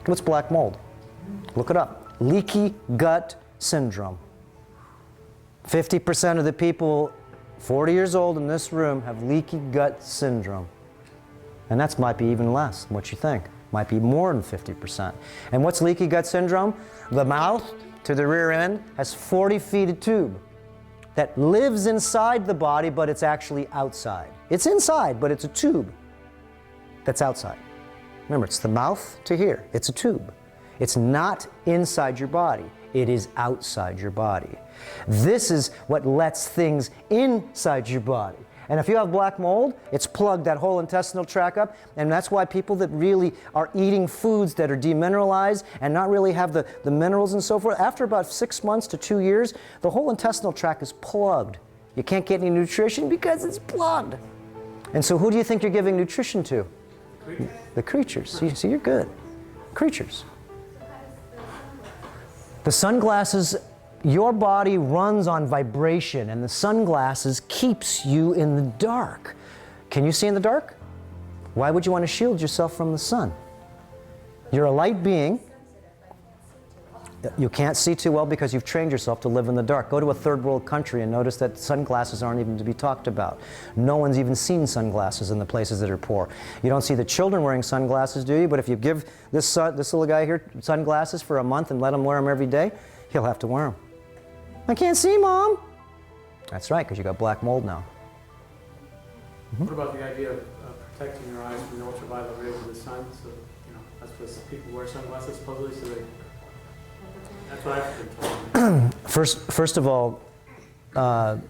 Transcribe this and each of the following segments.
What's black mold? Look it up. Leaky gut syndrome. 50% of the people 40 years old in this room have leaky gut syndrome. And that might be even less than what you think. Might be more than 50%. And what's leaky gut syndrome? The mouth to the rear end has 40 feet of tube that lives inside the body, but it's actually outside. It's inside, but it's a tube that's outside. Remember, it's the mouth to here. It's a tube. It's not inside your body. It is outside your body. This is what lets things inside your body. And if you have black mold, it's plugged that whole intestinal tract up, and that's why people that really are eating foods that are demineralized and not really have the minerals and so forth, after about 6 months to 2 years, the whole intestinal tract is plugged. You can't get any nutrition because it's plugged. And so who do you think you're giving nutrition to? The creatures. See, you're good. Creatures. The sunglasses, your body runs on vibration, and the sunglasses keeps you in the dark. Can you see in the dark? Why would you want to shield yourself from the sun? You're a light being. You can't see too well because you've trained yourself to live in the dark. Go to a third world country and notice that sunglasses aren't even to be talked about. No one's even seen sunglasses in the places that are poor. You don't see the children wearing sunglasses, do you? But if you give this little guy here sunglasses for a month and let him wear them every day, he'll have to wear them. I can't see, Mom. That's right, because you got black mold now. What about the idea of protecting your eyes from the ultraviolet rays of the sun? So, that's what people wear sunglasses supposedly, so they... That's what I've been told. First of all, the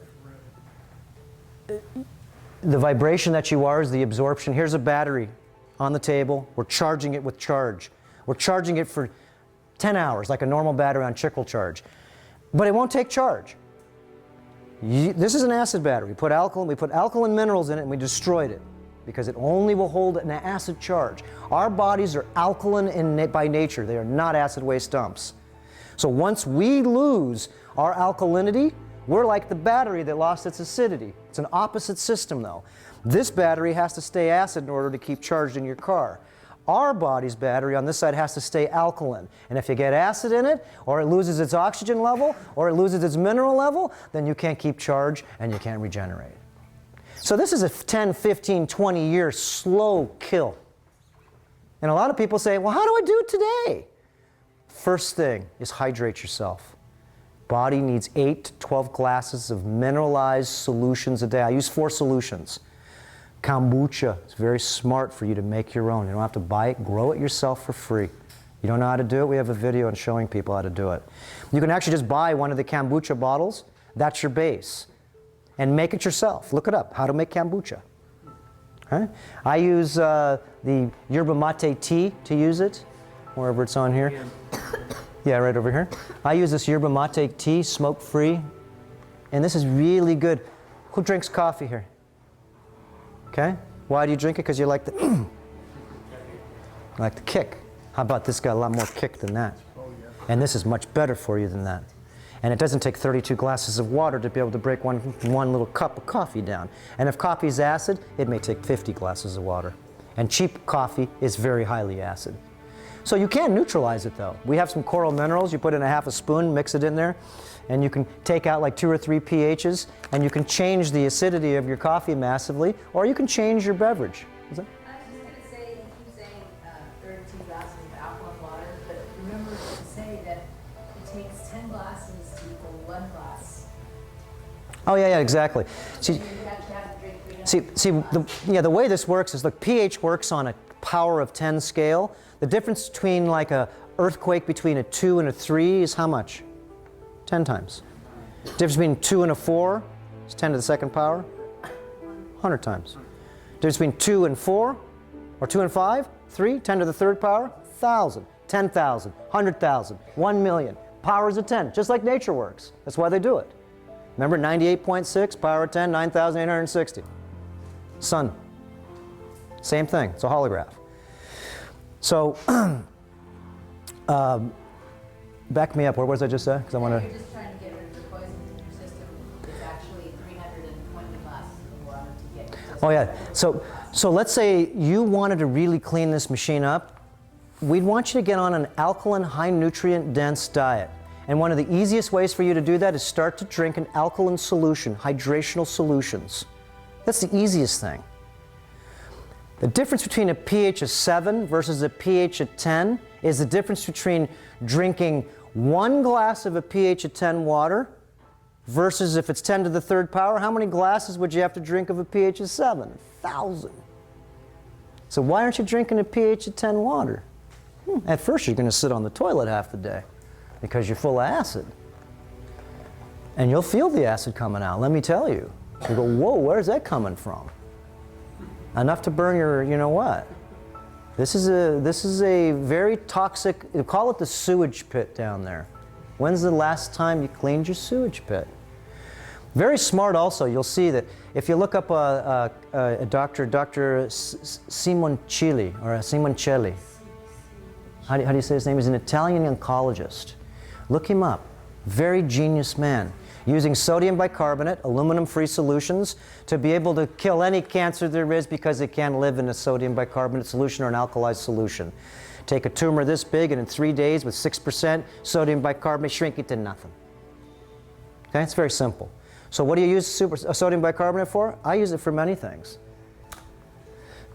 vibration that you are is the absorption. Here's a battery on the table. We're charging it with charge. We're charging it for 10 hours, like a normal battery on chick will charge. But it won't take charge. This is an acid battery. We put alkaline minerals in it and we destroyed it because it only will hold an acid charge. Our bodies are alkaline by nature. They are not acid waste dumps. So once we lose our alkalinity, we're like the battery that lost its acidity. It's an opposite system though. This battery has to stay acid in order to keep charged in your car. Our body's battery on this side has to stay alkaline. And if you get acid in it, or it loses its oxygen level, or it loses its mineral level, then you can't keep charge and you can't regenerate. So this is a 10, 15, 20 year slow kill. And a lot of people say, well, how do I do it today? First thing is hydrate yourself. Body needs 8 to 12 glasses of mineralized solutions a day. I use 4 solutions. Kombucha is very smart for you to make your own. You don't have to buy it, grow it yourself for free. You don't know how to do it? We have a video on showing people how to do it. You can actually just buy one of the kombucha bottles. That's your base. And make it yourself. Look it up, how to make kombucha. Right? I use the yerba mate tea to use it, wherever it's on here. Yeah, right over here. I use this yerba mate tea, smoke-free. And this is really good. Who drinks coffee here? Okay? Why do you drink it? Because you like the like the kick. How about this got a lot more kick than that? And this is much better for you than that. And it doesn't take 32 glasses of water to be able to break one little cup of coffee down. And if coffee is acid, it may take 50 glasses of water. And cheap coffee is very highly acid. So you can neutralize it though. We have some coral minerals. You put in a half a spoon, mix it in there, and you can take out like 2 or 3 pHs, and you can change the acidity of your coffee massively, or you can change your beverage. Is that? I was just going to say, you keep saying 32 glasses of alkaline water, but remember to say that it takes 10 glasses to equal 1 glass. Oh yeah, exactly. So See, you have to have to drink 3 the way this works is, look, pH works on a power of 10 scale. The difference between like a earthquake between a 2 and a 3 is how much? 10 times. The difference between 2 and a 4 is 10 to the second power, 100 times. The difference between 2 and 4, or 2 and 5, 3, 10 to the third power, 1,000, 10,000, 100,000, 1 million. Powers of 10, just like nature works. That's why they do it. Remember 98.6, power of 10, 9,860. Sun. Same thing, it's a holograph. So, back me up. What was I just saying? Because I want to. You're just trying to get rid of the poison in your system. It's actually 320 glasses of water to get your system. Oh yeah. So let's say you wanted to really clean this machine up. we'd want you to get on an alkaline, high nutrient dense diet. And one of the easiest ways for you to do that is start to drink an alkaline solution, hydrational solutions. That's the easiest thing. The difference between a pH of 7 versus a pH of 10 is the difference between drinking 1 glass of a pH of 10 water versus if it's 10 to the third power, how many glasses would you have to drink of a pH of 7? 1,000. So why aren't you drinking a pH of 10 water? At first you're going to sit on the toilet half the day because you're full of acid. And you'll feel the acid coming out, let me tell you. You go, whoa, where's that coming from? Enough to burn your, you know what? This is a very toxic, you call it the sewage pit down there. When's the last time you cleaned your sewage pit? Very smart also, you'll see that if you look up a Dr. Simoncelli, or Simoncelli, how do you say his name? He's an Italian oncologist. Look him up. Very genius man. Using sodium bicarbonate, aluminum-free solutions to be able to kill any cancer there is because it can't live in a sodium bicarbonate solution or an alkalized solution. Take a tumor this big and in 3 days with 6% sodium bicarbonate, shrink it to nothing. Okay, it's very simple. So what do you use sodium bicarbonate for? I use it for many things.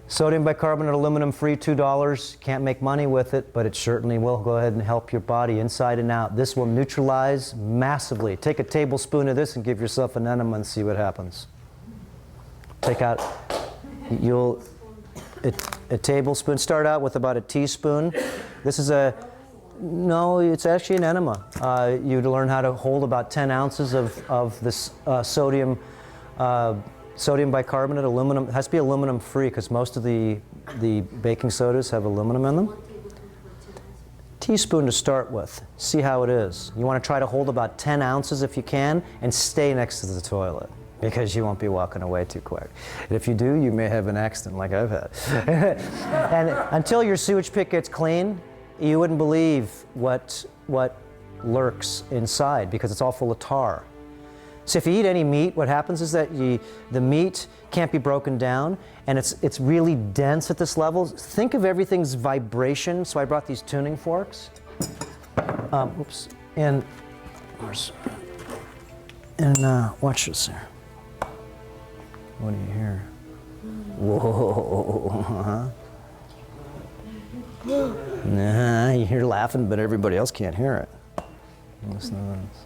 Sodium bicarbonate, aluminum-free, $2. Can't make money with it, but it certainly will go ahead and help your body inside and out. This will neutralize massively. Take a tablespoon of this and give yourself an enema and see what happens. Take out, a tablespoon. Start out with about a teaspoon. This is no, it's actually an enema. You'd learn how to hold about 10 ounces of this sodium bicarbonate, aluminum. It has to be aluminum free because most of the baking sodas have aluminum in them. Teaspoon to start with. See how it is. You want to try to hold about 10 ounces if you can and stay next to the toilet because you won't be walking away too quick. And if you do, you may have an accident like I've had. And until your sewage pit gets clean, you wouldn't believe what lurks inside because it's all full of tar. So if you eat any meat, what happens is that the meat can't be broken down, and it's really dense at this level. Think of everything's vibration. So I brought these tuning forks. Oops. And watch this here. What do you hear? Whoa. Nah, you're laughing, but everybody else can't hear it. Listen to this.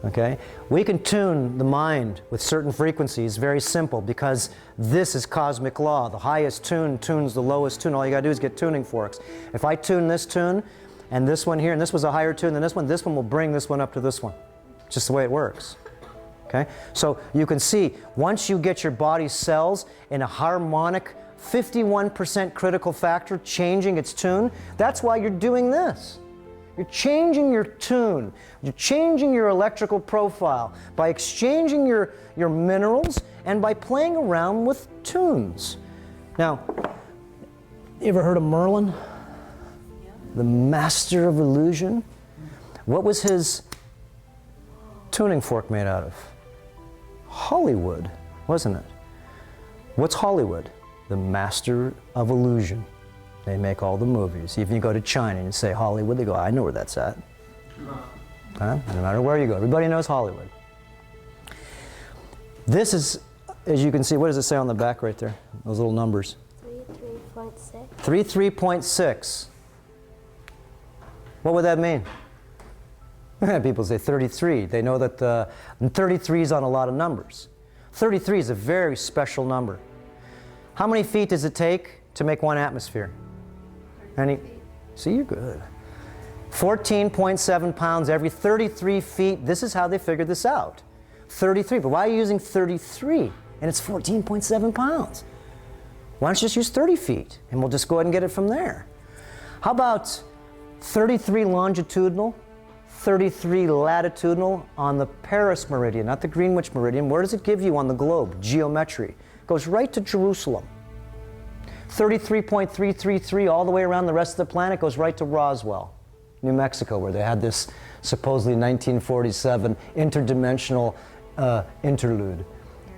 Okay? We can tune the mind with certain frequencies, very simple, because this is cosmic law. The highest tune tunes the lowest tune. All you gotta do is get tuning forks. If I tune this tune, and this one here, and this was a higher tune than this one will bring this one up to this one. It's just the way it works. Okay? So you can see, once you get your body's cells in a harmonic 51% critical factor changing its tune, that's why you're doing this. You're changing your tune. You're changing your electrical profile by exchanging your minerals and by playing around with tunes. Now, you ever heard of Merlin? The master of illusion? What was his tuning fork made out of? Hollywood, wasn't it? What's Hollywood? The master of illusion. They make all the movies. Even you go to China and you say Hollywood, they go, I know where that's at. Huh? No matter where you go, everybody knows Hollywood. This is, as you can see, what does it say on the back right there? Those little numbers. 33.6. 33.6. What would that mean? People say 33. They know that 33 is on a lot of numbers. 33 is a very special number. How many feet does it take to make one atmosphere? Any? See, you're good. 14.7 pounds every 33 feet. This is how they figured this out. 33. But why are you using 33? And it's 14.7 pounds. Why don't you just use 30 feet? And we'll just go ahead and get it from there. How about 33 longitudinal, 33 latitudinal on the Paris meridian, not the Greenwich meridian. Where does it give you on the globe? Geometry. Goes right to Jerusalem. 33.333 all the way around the rest of the planet goes right to Roswell, New Mexico, where they had this supposedly 1947 interdimensional interlude.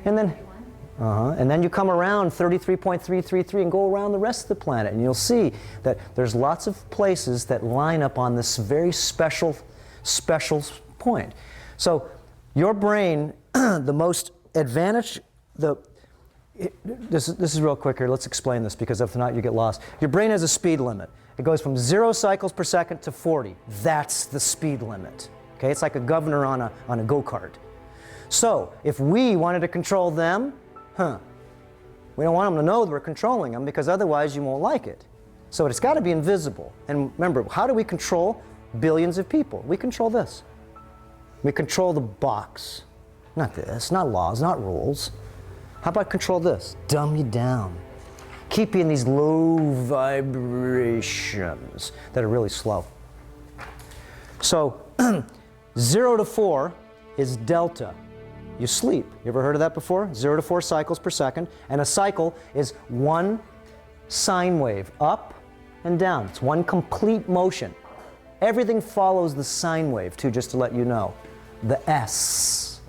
And then, And then you come around 33.333 and go around the rest of the planet, and you'll see that there's lots of places that line up on this very special point. So your brain, the most advantage, this is real quick here. Let's explain this, because if not, you get lost. Your brain has a speed limit. It goes from 0 cycles per second to 40. That's the speed limit. Okay, it's like a governor on a go-kart. So if we wanted to control them, we don't want them to know that we're controlling them, because otherwise you won't like it. So it's got to be invisible. And remember, how do we control billions of people? We control this. We control the box. Not this, not laws, not rules. How about control this? Dumb you down. Keep you in these low vibrations that are really slow. So 0 to 4 is delta. You sleep. You ever heard of that before? 0 to 4 cycles per second. And a cycle is one sine wave, up and down. It's one complete motion. Everything follows the sine wave, too, just to let you know. The S,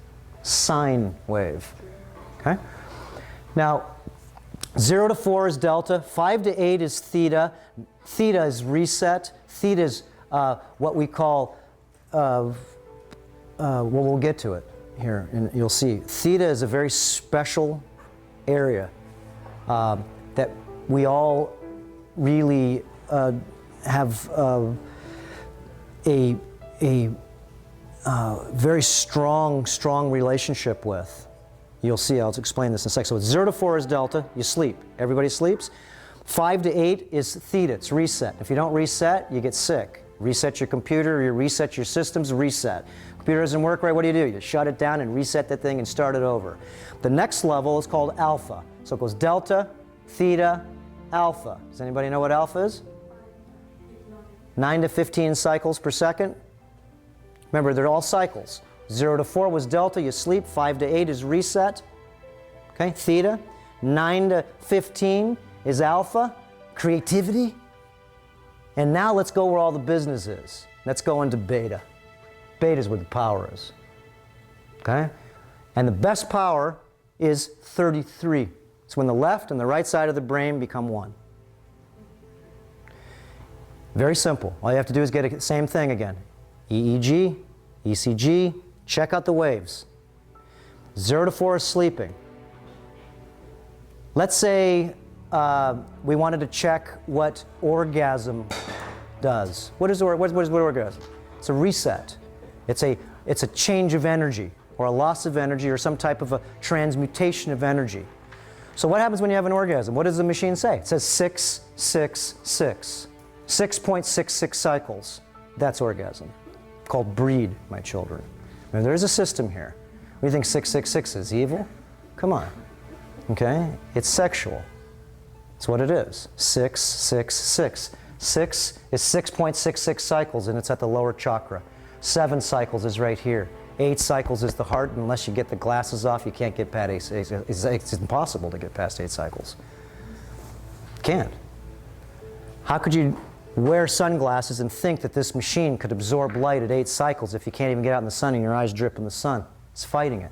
sine wave. Okay? Now, 0 to 4 is delta. 5 to 8 is theta. Theta is reset. Theta is what we call, well, we'll get to it here, and you'll see. Theta is a very special area that we all really have a very strong relationship with. You'll see, I'll explain this in a sec. So 0 to 4 is delta, you sleep. Everybody sleeps. 5 to 8 is theta, it's reset. If you don't reset, you get sick. Reset your computer, you reset your systems, reset. Computer doesn't work right, what do? You shut it down and reset the thing and start it over. The next level is called alpha. So it goes delta, theta, alpha. Does anybody know what alpha is? 9 to 15 cycles per second. Remember, they're all cycles. 0 to 4 was delta, you sleep. 5 to 8 is reset. Okay, theta. 9 to 15 is alpha, creativity. And now let's go where all the business is. Let's go into beta. Beta is where the power is. Okay? And the best power is 33. It's when the left and the right side of the brain become one. Very simple. All you have to do is get the same thing again. EEG, ECG, check out the waves. 0 to 4 is sleeping. Let's say we wanted to check what orgasm does. What is orgasm? It's a reset. It's a change of energy, or a loss of energy, or some type of a transmutation of energy. So what happens when you have an orgasm? What does the machine say? It says 666. 6.66 cycles. That's orgasm. Called breed, my children. Now, there's a system here. We think 666 is evil? Come on. Okay? It's sexual. It's what it is. 666. 6 is 6.66 cycles, and it's at the lower chakra. 7 cycles is right here. 8 cycles is the heart. Unless you get the glasses off, you can't get past 8. It's impossible to get past 8 cycles. Can't. How could you wear sunglasses and think that this machine could absorb light at 8 cycles if you can't even get out in the sun and your eyes drip in the sun? It's fighting it.